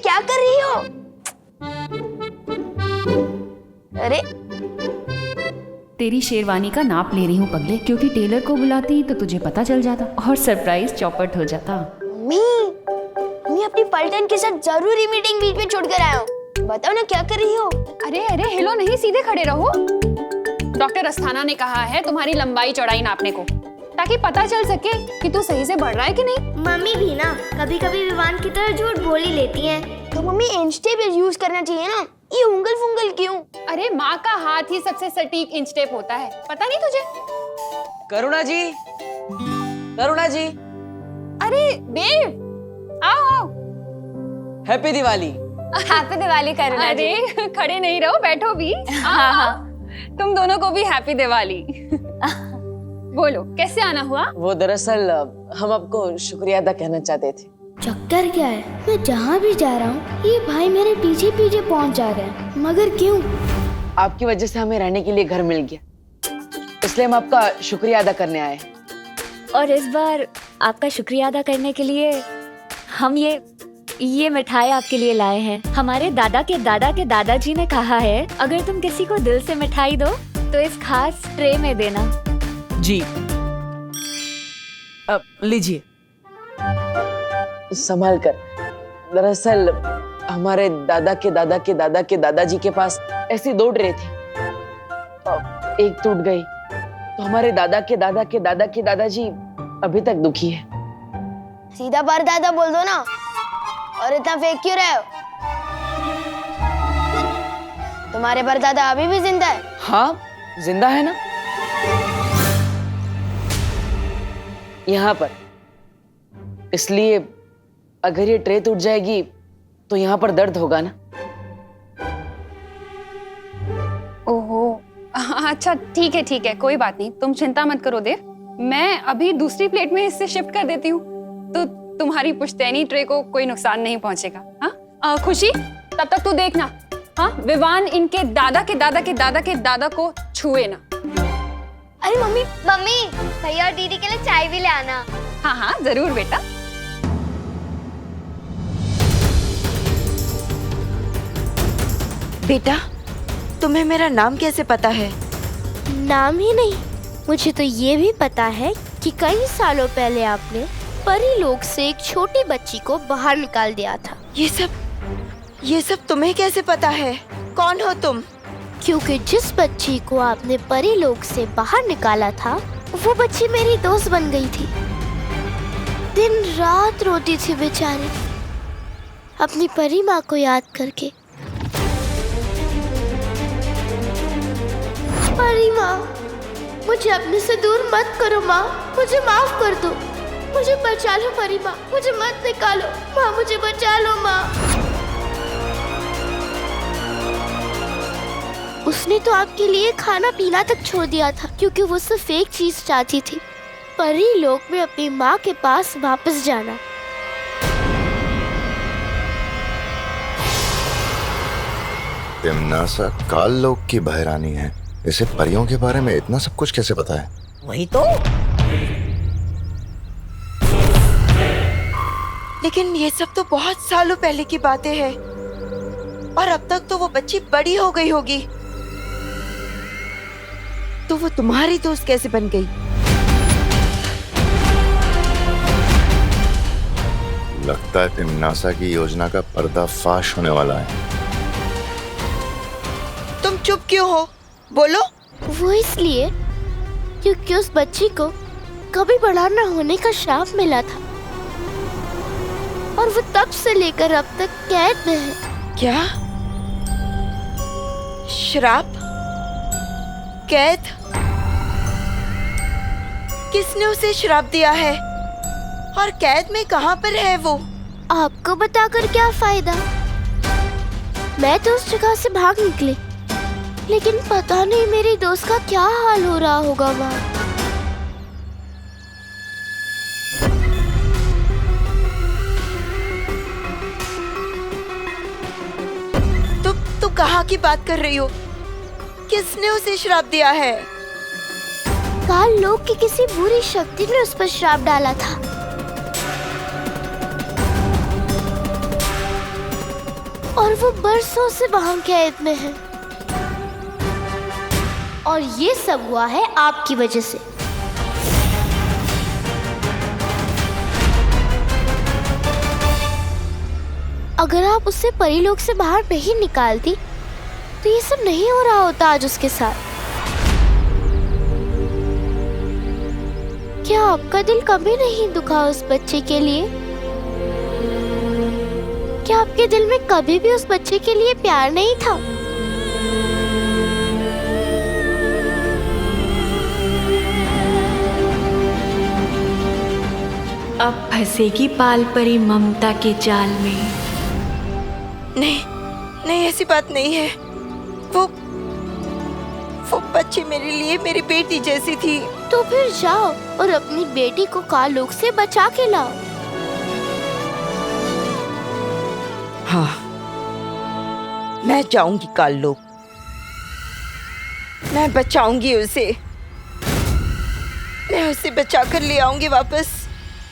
क्या कर रही हो? अरे तेरी शेरवानी का नाप ले रही हूँ पगले, क्योंकि टेलर को बुलाती तो तुझे पता चल जाता और सरप्राइज चौपट हो जाता। मम्मी अपनी पलटन के साथ जरूरी मीटिंग बीच में छोड़कर आया हूँ। बताओ ना क्या कर रही हो? अरे अरे हिलो नहीं, सीधे खड़े रहो। डॉक्टर अस्थाना ने कहा है तुम्हारी लंबाई चौड़ाई नापने को, ताकि पता चल सके कि तू सही से बढ़ रहा है कि नहीं। मम्मी भी ना कभी कभी विवान की तरह झूठ बोल ही लेती हैं। तो मम्मी इंच टेप यूज करना चाहिए ना, ये उंगल फुंगल क्यों? अरे माँ का हाथ ही सबसे सटीक इंच टेप होता है, पता नहीं तुझे? करुणा जी, करुणा जी, अरे देव, आओ आओ। हैप्पी दिवाली। हैप्पी दिवाली करुणा जी। अरे खड़े नहीं रहो, बैठो भी। हाँ, तुम दोनों को भी हैप्पी दिवाली। बोलो कैसे आना हुआ? वो दरअसल हम आपको शुक्रिया अदा कहना चाहते थे। चक्कर क्या है, मैं जहाँ भी जा रहा हूँ ये भाई मेरे पीछे पीछे पहुँच जा रहे हैं, मगर क्यों? आपकी वजह से हमें रहने के लिए घर मिल गया, इसलिए हम आपका शुक्रिया अदा करने आए। और इस बार आपका शुक्रिया अदा करने के लिए हम ये मिठाई आपके लिए लाए हैं। हमारे दादा के दादाजी ने कहा है अगर तुम किसी को दिल से मिठाई दो तो इस खास ट्रे में देना। जी, अब लीजिए, संभाल कर। दरअसल हमारे दादा के दादाजी के पास ऐसी 2 ट्रे थी, एक टूट गई तो हमारे दादा के दादाजी अभी तक दुखी है। सीधा परदादा बोल दो ना, और इतना फेंक क्यों रहे हो? तुम्हारे परदादा अभी भी जिंदा है? हाँ, जिंदा है ना, यहाँ पर। इसलिए अगर ये ट्रे टूट जाएगी तो यहाँ पर दर्द होगा ना। ओहो, अच्छा ठीक है, कोई बात नहीं, तुम चिंता मत करो देव। मैं अभी दूसरी प्लेट में इससे शिफ्ट कर देती हूँ, तो तुम्हारी पुश्तैनी ट्रे को कोई नुकसान नहीं पहुंचेगा। हाँ खुशी, तब तक तू देखना, हाँ विवान इनके दादा के दादा को छुए ना। अरे मम्मी भैया और दीदी के लिए चाय भी ले आना। हाँ जरूर बेटा। बेटा, तुम्हें मेरा नाम कैसे पता है? नाम ही नहीं, मुझे तो ये भी पता है कि कई सालों पहले आपने परी लोक से एक छोटी बच्ची को बाहर निकाल दिया था। ये सब तुम्हें कैसे पता है? कौन हो तुम? क्योंकि जिस बच्ची को आपने परी लोक से बाहर निकाला था वो बच्ची मेरी दोस्त बन गई थी। दिन रात रोती थी बेचारी, अपनी परी माँ को याद करके। परी माँ, मुझे अपने से दूर मत करो माँ, मुझे माफ कर दो, मुझे बचा लो परी माँ, मुझे मत निकालो माँ, मुझे बचा लो माँ। उसने तो आपके लिए खाना पीना तक छोड़ दिया था, क्योंकि वो सिर्फ एक चीज चाहती थी, परी लोक में अपनी माँ के पास वापस जाना। तिमनासा काल लोक की बहरानी है, इसे परियों के बारे में इतना सब कुछ कैसे पता है? वही तो। लेकिन ये सब तो बहुत सालों पहले की बातें हैं, और अब तक तो वो बच्ची बड़ी हो गई होगी, तो वो तुम्हारी दोस्त कैसे बन गई? लगता है तिमनासा की योजना का पर्दाफाश होने वाला है। तुम चुप क्यों हो? बोलो। वो इसलिए क्योंकि उस बच्ची को कभी बड़ा न होने का श्राप मिला था, और वो तब से लेकर अब तक कैद में है। क्या? श्राप? कैद? किसने उसे श्राप दिया है? और कैद में कहाँ पर है वो? आपको बताकर क्या फायदा? मैं तो उस जगह से भाग निकली, लेकिन पता नहीं मेरी दोस्त का क्या हाल हो रहा होगा वहाँ। तुम कहाँ की बात कर रही हो? किसने उसे श्राप दिया है? काल लोक की किसी बुरी शक्ति ने उस पर श्राप डाला था। और वो बरसों से वहां कैद में है। और ये सब हुआ है आपकी वजह से। अगर आप उससे परीलोक से बाहर नहीं निकालती तो ये सब नहीं हो रहा होता आज उसके साथ। क्या आपका दिल कभी नहीं दुखा उस बच्चे के लिए? क्या आपके दिल में कभी भी उस बच्चे के लिए प्यार नहीं था? अब फंसेगी पाल परी ममता के जाल में। नहीं नहीं, ऐसी बात नहीं है। वो बच्ची मेरे लिए मेरी बेटी जैसी थी। तो फिर जाओ और अपनी बेटी को कालोक से बचा के लाओ। हाँ, मैं जाऊंगी कालोक, मैं बचाऊंगी उसे, मैं उसे बचा कर ले आऊंगी वापस।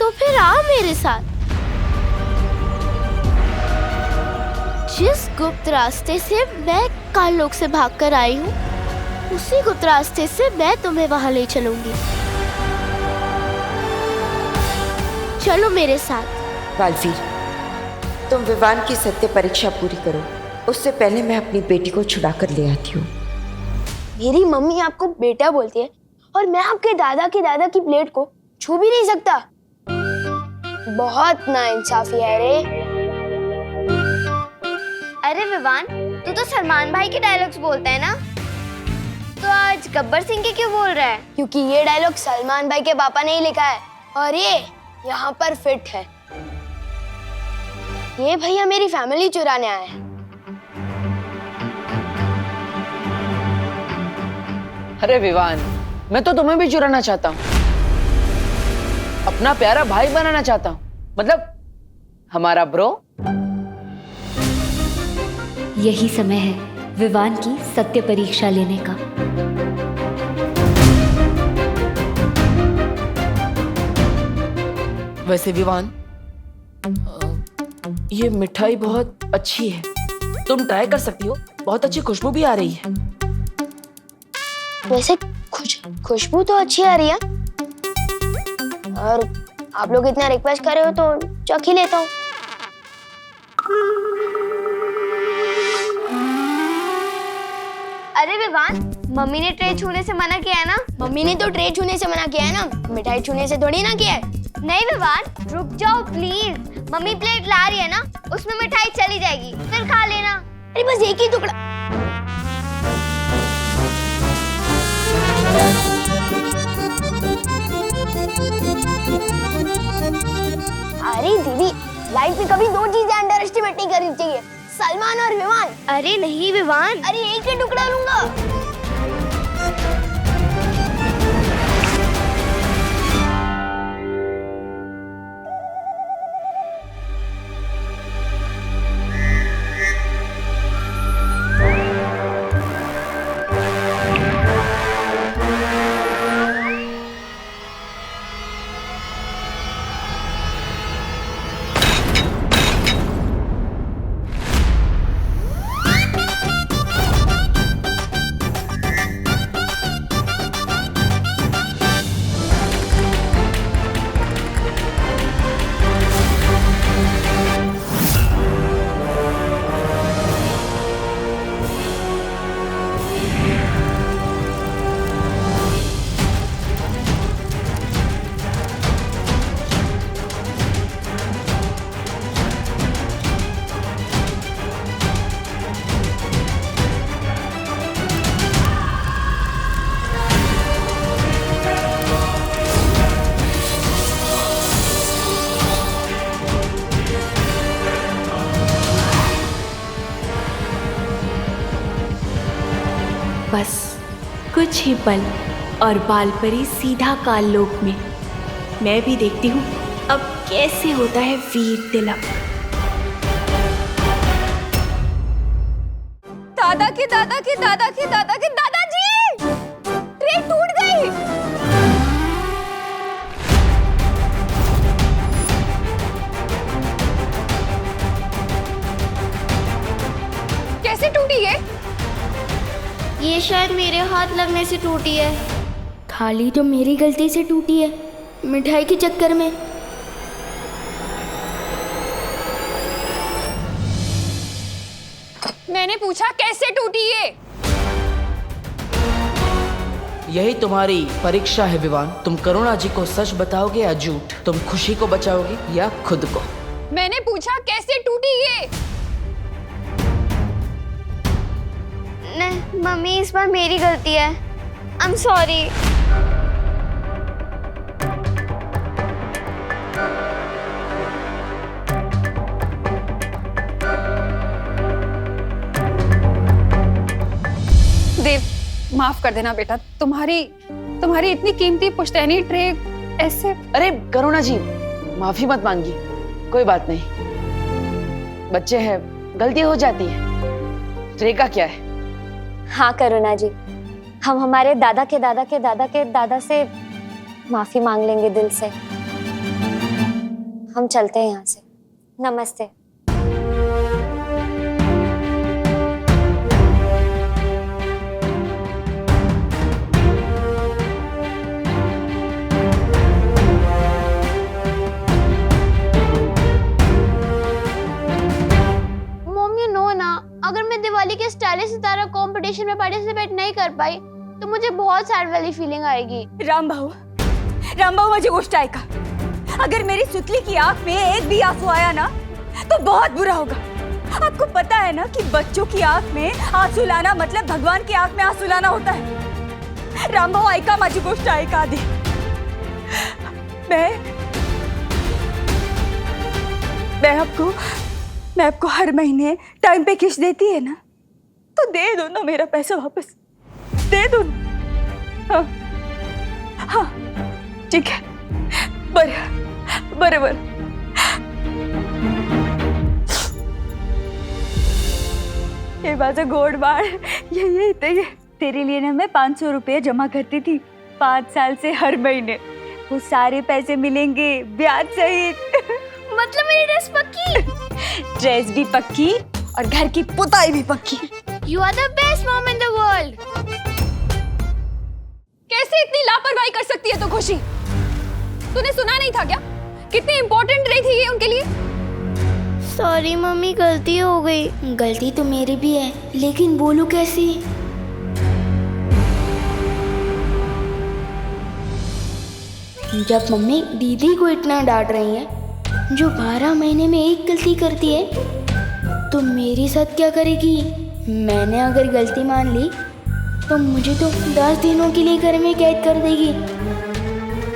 तो फिर आओ मेरे साथ। जिस गुप्त रास्ते से मैं कालोक से भागकर आई हूँ, उसी गुप्त रास्ते से मैं तुम्हें वहां ले चलूंगी। चलो मेरे साथ। बालवीर, तुम विवान की सत्य परीक्षा पूरी करो, उससे पहले मैं अपनी बेटी को छुड़ा कर ले आती हूँ। मेरी मम्मी आपको बेटा बोलती है और मैं आपके दादा की प्लेट को छू भी नहीं सकता। बहुत नाइंसाफी है रे। अरे विवान, तू तो सलमान भाई के डायलॉग्स बोलता है ना, तो आज गब्बर सिंह के क्यों बोल रहा है? क्योंकि ये डायलॉग सलमान भाई के पापा ने ही लिखा है और ये यहाँ पर फिट है। ये भैया मेरी फैमिली चुराने आए हैं। अरे विवान, मैं तो तुम्हें भी चुराना चाहता हूँ, अपना प्यारा भाई बनाना चाहता हूँ, मतलब हमारा ब्रो। यही समय है विवान की सत्य परीक्षा लेने का। वैसे विवान, ये मिठाई बहुत अच्छी है, तुम ट्राई कर सकती हो, बहुत अच्छी खुशबू भी आ रही है। वैसे खुशबू तो अच्छी आ रही है और आप लोग इतना रिक्वेस्ट कर रहे हो तो चख ही लेता हूँ। अरे विवान, मम्मी ने ट्रे छूने से मना किया है ना? मम्मी ने तो ट्रे छूने से मना किया है ना, मिठाई छूने से थोड़ी ना किया है। नहीं विवान, रुक जाओ प्लीज। मम्मी प्लेट ला रही है ना, उसमें मिठाई चली जाएगी, फिर खा लेना। अरे बस एक ही टुकड़ा। अरे दीदी, लाइफ में कभी दो चीजें अंडर एस्टिमेट नहीं करनी चाहिए, सलमान और विवान। अरे नहीं विवान, अरे एक ही टुकड़ा लूंगा। बस कुछ ही पल और बालपरी सीधा काललोक में। मैं भी देखती हूँ अब कैसे होता है वीर तिलक। दादा के दादा के दादा के दादा के दादाजी, ट्रे टूट गई। हाथ लगने से टूटी है। थाली तो मेरी गलती से टूटी है, मिठाई के चक्कर में। मैंने पूछा कैसे टूटी ये? यही तुम्हारी परीक्षा है विवान। तुम करुणा जी को सच बताओगे या झूठ? तुम खुशी को बचाओगे या खुद को? मैंने पूछा कैसे टूटी ये? नहीं मम्मी, इस बार मेरी गलती है। I am sorry. देव, माफ कर देना बेटा, तुम्हारी इतनी कीमती पुश्तैनी ट्रे ऐसे। अरे करुणा जी, माफी मत मांगिए, कोई बात नहीं। बच्चे हैं, गलती हो जाती है। ट्रे का क्या है? हाँ करुणा जी, हम हमारे दादा के दादा के दादा के दादा से माफी मांग लेंगे दिल से। हम चलते हैं यहाँ से। नमस्ते। अगर मैं दिवाली के स्टाइलिश सितारा कंपटीशन में पार्टिसिपेट नहीं कर पाई तो मुझे बहुत सैड वाली फीलिंग आएगी। राम भाऊ मुझे गोश्त आएगा। अगर मेरी सुतली की आंख में एक भी आंसू आया ना तो बहुत बुरा होगा। आपको पता है ना कि बच्चों की आंख में आंसू लाना मतलब भगवान की आंख में आंसू लाना होता है। राम भाऊ ऐका माझी गोश्त ऐका आधी। मैं आपको हर महीने टाइम पे किस्त देती है ना, तो दे दो ना मेरा पैसा वापस, दे दो ना। हाँ ठीक है, बराबर। ये माझं गोड बाळ, ये तेरे लिए ना मैं 500 रुपये जमा करती थी 5 साल से हर महीने। वो सारे पैसे मिलेंगे ब्याज सहित। मतलब मेरी ड्रेस पक्की? ड्रेस भी पक्की और घर की पुताई भी पक्की। You are the best mom in the world. कैसे इतनी लापरवाही कर सकती है तू खुशी? तूने सुना नहीं था क्या? कितनी इम्पोर्टेंट रही थी ये उनके लिए? सॉरी मम्मी, गलती हो गई। गलती तो मेरी भी है, लेकिन बोलूं कैसी? जब मम्मी दीदी को इतना डांट रही है, जो 12 महीने में एक गलती करती है, तो मेरे साथ क्या करेगी? मैंने अगर गलती मान ली तो मुझे तो 10 दिनों के लिए घर में कैद कर देगी।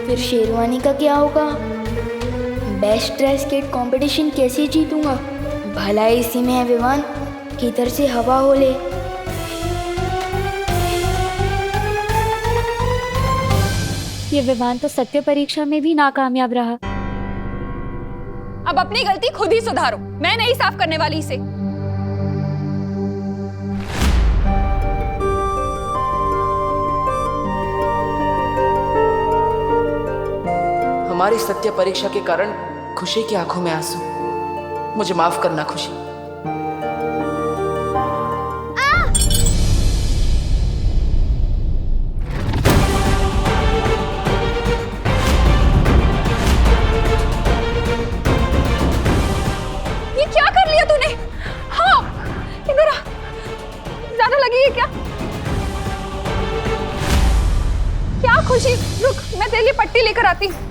फिर शेरवानी का क्या होगा? बेस्ट ड्रेस केट कंपटीशन कैसे जीतूंगा? भला इसी में है विवान, किधर से हवा हो ले। ये विवान तो सत्य परीक्षा में भी नाकामयाब रहा। अब अपनी गलती खुद ही सुधारो, मैं नहीं साफ करने वाली इसे। हमारी सत्य परीक्षा के कारण खुशी की आंखों में आंसू। मुझे माफ करना खुशी। ये क्या कर लिया तूने? हाँ, इधर आ। ज्यादा लगी है क्या? क्या खुशी, रुक, मैं तेरे लिए पट्टी लेकर आती हूँ।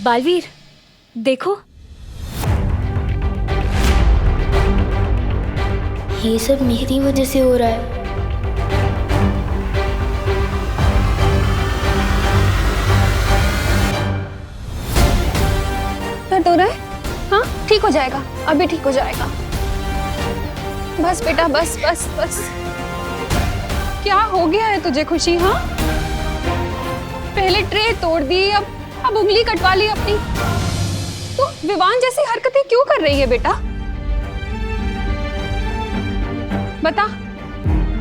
बालवीर देखो, ये सब मेरी वजह से हो रहा है। दर्द हो रहा है? हाँ, ठीक हो जाएगा, अभी ठीक हो जाएगा। बस बेटा, बस बस बस। क्या हो गया है तुझे खुशी? हाँ, पहले ट्रे तोड़ दी, अब उंगली कटवा ली अपनी। तो विवान जैसी हरकतें क्यों कर रही है बेटा? बता,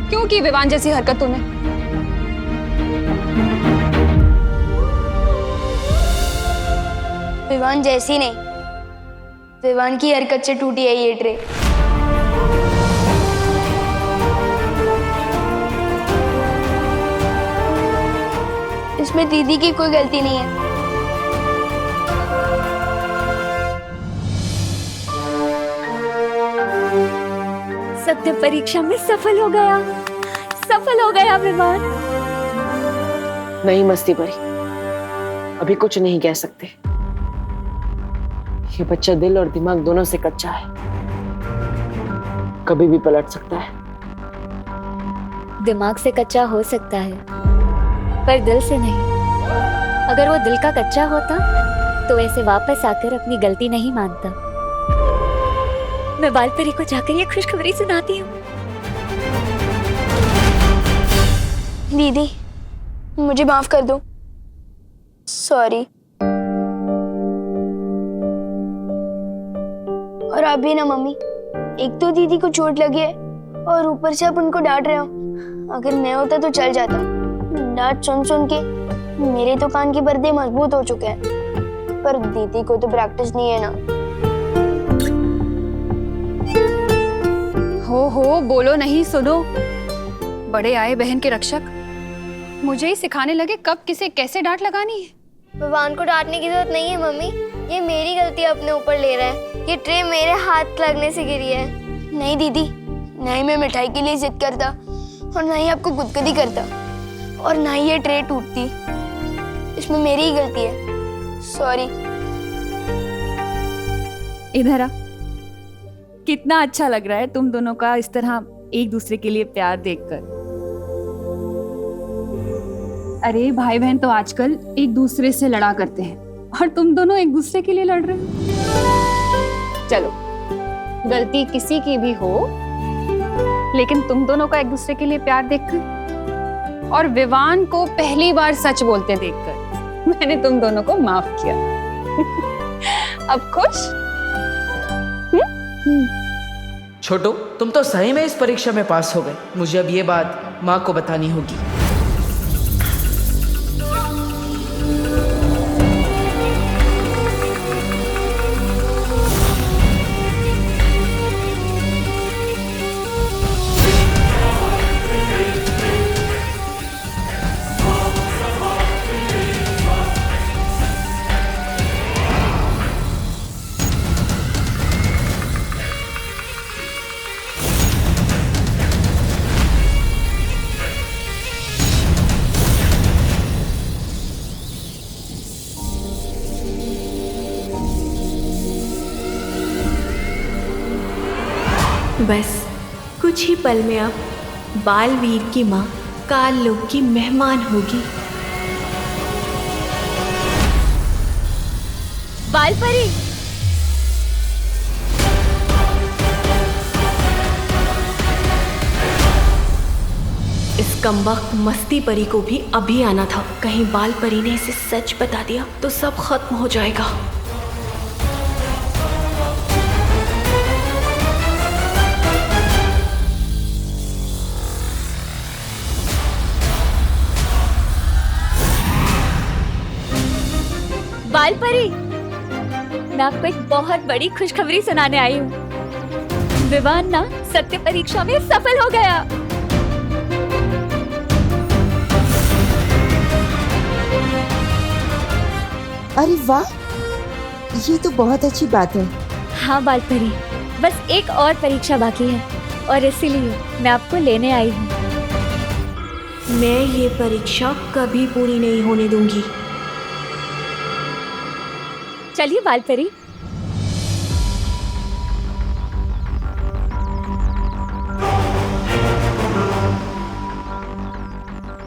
क्यों की विवान जैसी हरकत तूने? विवान जैसी नहीं, विवान की हरकत से टूटी है ये ट्रे। इसमें दीदी की कोई गलती नहीं है। सत्य परीक्षा में सफल हो गया, सफल हो गया विवान। नहीं मस्ती परी, अभी कुछ नहीं कह सकते। ये बच्चा दिल और दिमाग दोनों से कच्चा है, कभी भी पलट सकता है। दिमाग से कच्चा हो सकता है पर दिल से नहीं। अगर वो दिल का कच्चा होता तो ऐसे वापस आकर अपनी गलती नहीं मानता। मैं बालपरी को जाकर ये खुशखबरी सुनाती हूँ। दीदी मुझे माफ कर दो, सॉरी। और आप भी ना मम्मी, एक तो दीदी को चोट लगी है और ऊपर से आप उनको डांट रहे हो। अगर मैं होता तो चल जाता। डांट सुन सुन के मेरे तो कान के पर्दे मजबूत हो चुके हैं, पर दीदी को तो प्रैक्टिस नहीं है ना। हो बोलो नहीं, सुनो। बड़े आए बहन के रक्षक, मुझे ही सिखाने लगे कब किसे कैसे डांट लगानी है। विवान को डांटने की जरूरत नहीं है मम्मी, ये मेरी गलती अपने ऊपर ले रहा है। ये ट्रे मेरे हाथ लगने से गिरी है। नहीं दीदी, ना ही मैं मिठाई के लिए जिद करता और ना ही आपको गुदगुदी करता और ना ही ये ट्रे टूटती। इसमें मेरी ही गलती है, सॉरी। इधर आ। कितना अच्छा लग रहा है तुम दोनों का इस तरह एक दूसरे के लिए प्यार देखकर। अरे भाई बहन तो आजकल एक दूसरे से लड़ा करते हैं और तुम दोनों एक दूसरे के लिए लड़ रहे हो। चलो, गलती किसी की भी हो, लेकिन तुम दोनों का एक दूसरे के लिए प्यार देखकर और विवान को पहली बार सच बोलते देखकर मैंने तुम दोनों को माफ किया। अब खुश? छोटू, तुम तो सही में इस परीक्षा में पास हो गए। मुझे अब ये बात माँ को बतानी होगी। बस कुछ ही पल में अब बालवीर की माँ काल लोक की मेहमान होगी। बालपरी, इस कमबख्त मस्ती परी को भी अभी आना था। कहीं बालपरी ने इसे सच बता दिया तो सब खत्म हो जाएगा। बालपरी, मैं आपको एक बहुत बड़ी खुशखबरी सुनाने आई हूँ। विवान ना सत्य परीक्षा में सफल हो गया। अरे वाह, ये तो बहुत अच्छी बात है। हाँ बालपरी, बस एक और परीक्षा बाकी है और इसीलिए मैं आपको लेने आई हूँ। मैं ये परीक्षा कभी पूरी नहीं होने दूंगी। चलिए बालपरी।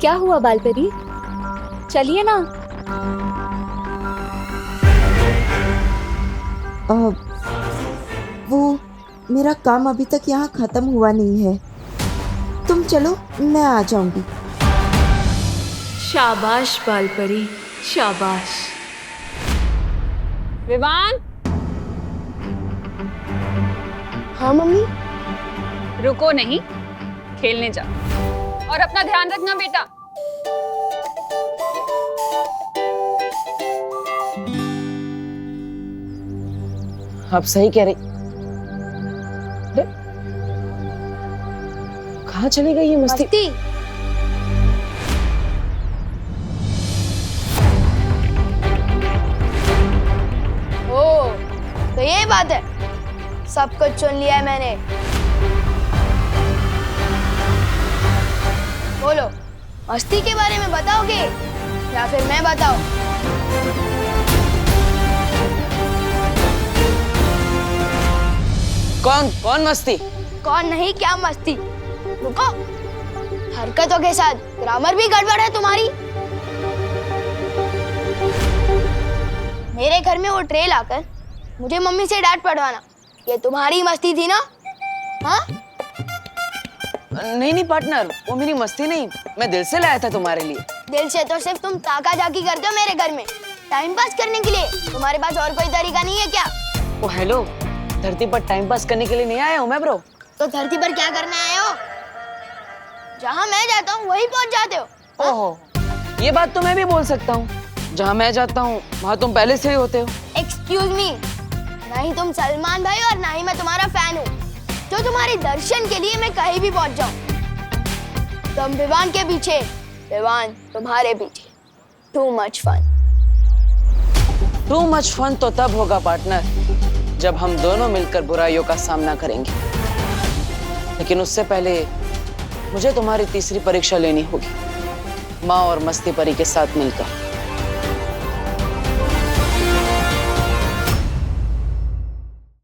क्या हुआ बालपरी? चलिए ना। वो मेरा काम अभी तक यहाँ खत्म हुआ नहीं है। तुम चलो, मैं आ जाऊंगी। शाबाश बालपरी, शाबाश। विवान, हाँ मम्मी। रुको नहीं, खेलने जा और अपना ध्यान रखना बेटा। आप सही कह रही। अरे, कहाँ चली गई ये मस्ती? मस्ती ओ, तो ये बात है, सब कुछ सुन लिया है मैंने। बोलो, मस्ती के बारे में बताओगे या फिर मैं बताऊं? कौन कौन मस्ती? कौन नहीं, क्या मस्ती? रुको, हरकतों के साथ ग्रामर भी गड़बड़ है तुम्हारी। मेरे घर में वो ट्रे लाकर मुझे मम्मी से डांट पड़वाना, ये तुम्हारी मस्ती थी ना? हाँ? नहीं नहीं पार्टनर, वो मेरी मस्ती नहीं, मैं दिल से लाया था तुम्हारे लिए। दिल से तो सिर्फ तुम ताका जाकी करते हो मेरे घर में, टाइम पास करने के लिए। तुम्हारे पास और कोई तरीका नहीं है क्या? ओ हेलो, धरती पर टाइम पास करने के लिए नहीं आया हूँ मैं ब्रो। तो धरती पर क्या करने आए हो? जहाँ मैं जाता हूँ वहीं पहुँच जाते हो। ओहो, ये बात तो मैं भी बोल सकता हूँ, जहाँ मैं जाता हूँ वहाँ तुम पहले से ही होते हो। एक्सक्यूज मी, ना ही तुम सलमान भाई और ना ही मैं तुम्हारा फैन हूँ जो तुम्हारे दर्शन के लिए मैं कहीं भी पहुँच जाऊँ। तुम विवान के पीछे, विवान तुम्हारे पीछे। Too much fun. Too much fun तो तब होगा पार्टनर जब हम दोनों मिलकर बुराइयों का सामना करेंगे, लेकिन उससे पहले मुझे तुम्हारी तीसरी परीक्षा लेनी होगी, माँ और मस्ती परी के साथ मिलकर।